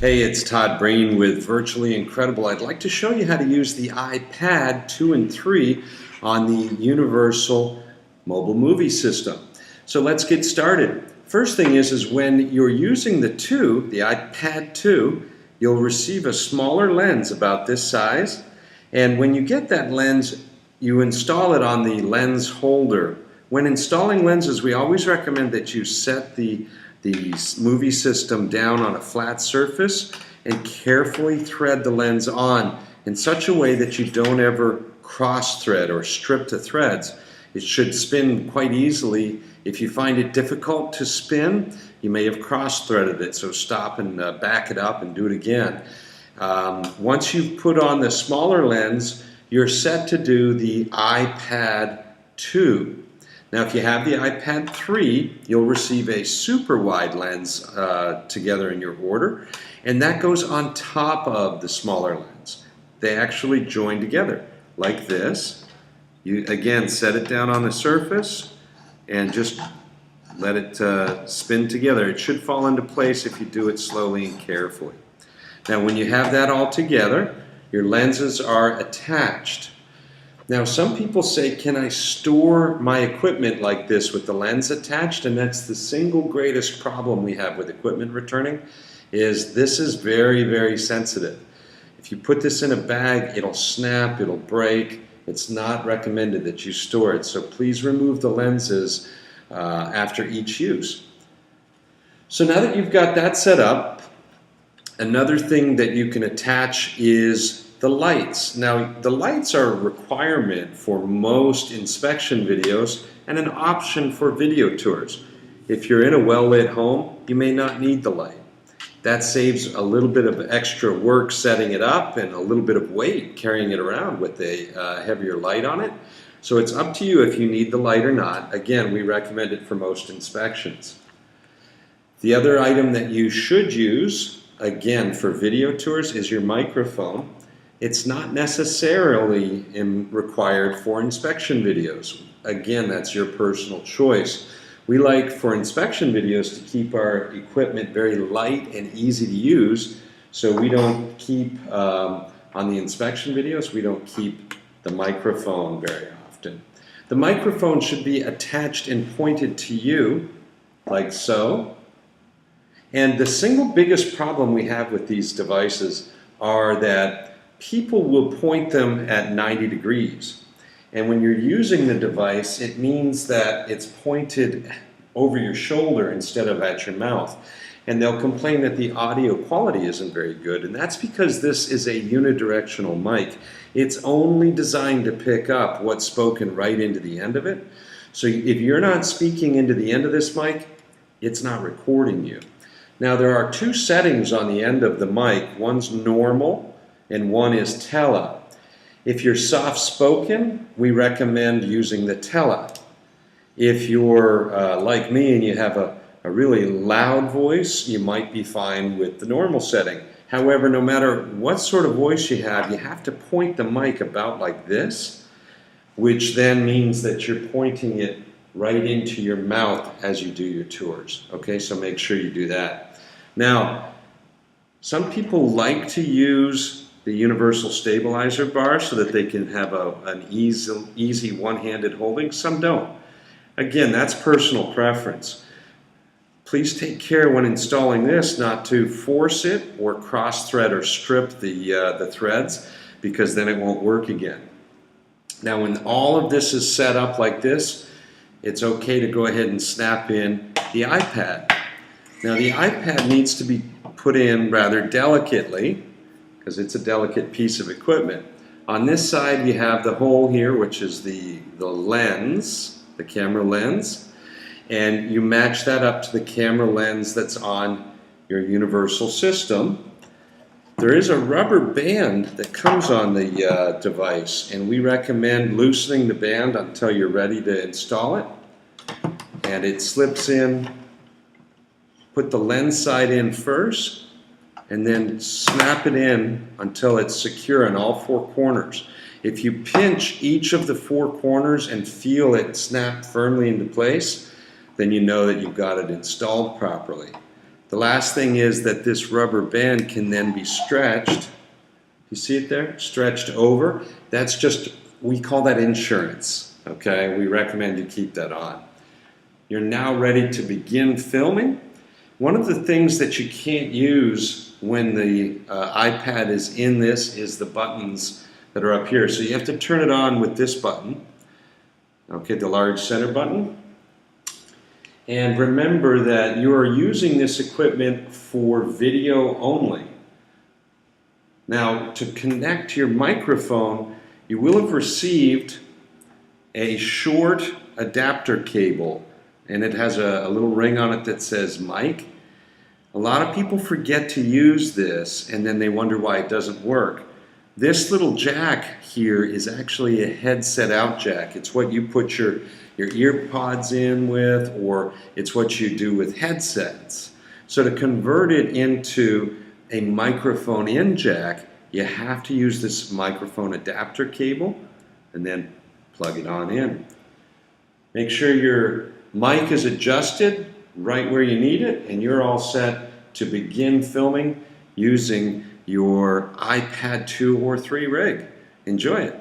Hey, it's Todd Breen with Virtually Incredible. I'd like to show you how to use the iPad 2 and 3 on the Universal Mobile Movie System. So let's get started. First thing is when you're using the iPad 2, you'll receive a smaller lens about this size. And when you get that lens, you install it on the lens holder. When installing lenses, we always recommend that you set the movie system down on a flat surface and carefully thread the lens on in such a way that you don't ever cross thread or strip the threads. It should spin quite easily. If you find it difficult to spin, you may have cross threaded it, so stop and back it up and do it again. Once you've put on the smaller lens, you're set to do the iPad 2. Now, if you have the iPad 3, you'll receive a super wide lens together in your order, and that goes on top of the smaller lens. They actually join together like this. You again set it down on the surface and just let it spin together. It should fall into place if you do it slowly and carefully. Now, when you have that all together, your lenses are attached. Now, some people say, can I store my equipment like this with the lens attached? And that's the single greatest problem we have with equipment returning, is this is very, very sensitive. If you put this in a bag, it'll snap, it'll break. It's not recommended that you store it. So please remove the lenses after each use. So now that you've got that set up, another thing that you can attach is the lights. Now, the lights are a requirement for most inspection videos and an option for video tours. If you're in a well-lit home, you may not need the light. That saves a little bit of extra work setting it up and a little bit of weight carrying it around with a heavier light on it. So it's up to you if you need the light or not. Again, we recommend it for most inspections. The other item that you should use, again, for video tours is your microphone. It's not necessarily required for inspection videos. Again, that's your personal choice. We like for inspection videos to keep our equipment very light and easy to use, so we don't keep, on the inspection videos, we don't keep the microphone very often. The microphone should be attached and pointed to you, like so. And the single biggest problem we have with these devices are that people will point them at 90 degrees. And when you're using the device, it means that it's pointed over your shoulder instead of at your mouth. And they'll complain that the audio quality isn't very good. And that's because this is a unidirectional mic. It's only designed to pick up what's spoken right into the end of it. So if you're not speaking into the end of this mic, it's not recording you. Now, there are two settings on the end of the mic. One's normal, and one is tele. If you're soft-spoken, we recommend using the tele. If you're like me and you have a really loud voice, you might be fine with the normal setting. However, no matter what sort of voice you have to point the mic about like this, which then means that you're pointing it right into your mouth as you do your tours. Okay, so make sure you do that. Now, some people like to use the universal stabilizer bar so that they can have an easy one-handed holding. Some don't. Again, that's personal preference. Please take care when installing this not to force it or cross-thread or strip the threads, because then it won't work again. Now, when all of this is set up like this, it's okay to go ahead and snap in the iPad. Now, the iPad needs to be put in rather delicately, because it's a delicate piece of equipment. On this side, you have the hole here, which is the lens, the camera lens, and you match that up to the camera lens that's on your universal system. There is a rubber band that comes on the device, and we recommend loosening the band until you're ready to install it. And it slips in. Put the lens side in first, and then snap it in until it's secure in all four corners. If you pinch each of the four corners and feel it snap firmly into place, then you know that you've got it installed properly. The last thing is that this rubber band can then be stretched. You see it there? Stretched over. That's just, we call that insurance. Okay, we recommend you keep that on. You're now ready to begin filming. One of the things that you can't use when the iPad is in this is the buttons that are up here. So you have to turn it on with this button. Okay, the large center button. And remember that you are using this equipment for video only. Now, to connect your microphone, you will have received a short adapter cable, and it has a little ring on it that says mic. A lot of people forget to use this, and then they wonder why it doesn't work. This little jack here is actually a headset out jack. It's what you put your ear pods in with, or it's what you do with headsets. So to convert it into a microphone in jack, you have to use this microphone adapter cable and then plug it on in. Make sure your mic is adjusted right where you need it, and you're all set to begin filming using your iPad 2 or 3 rig. Enjoy it.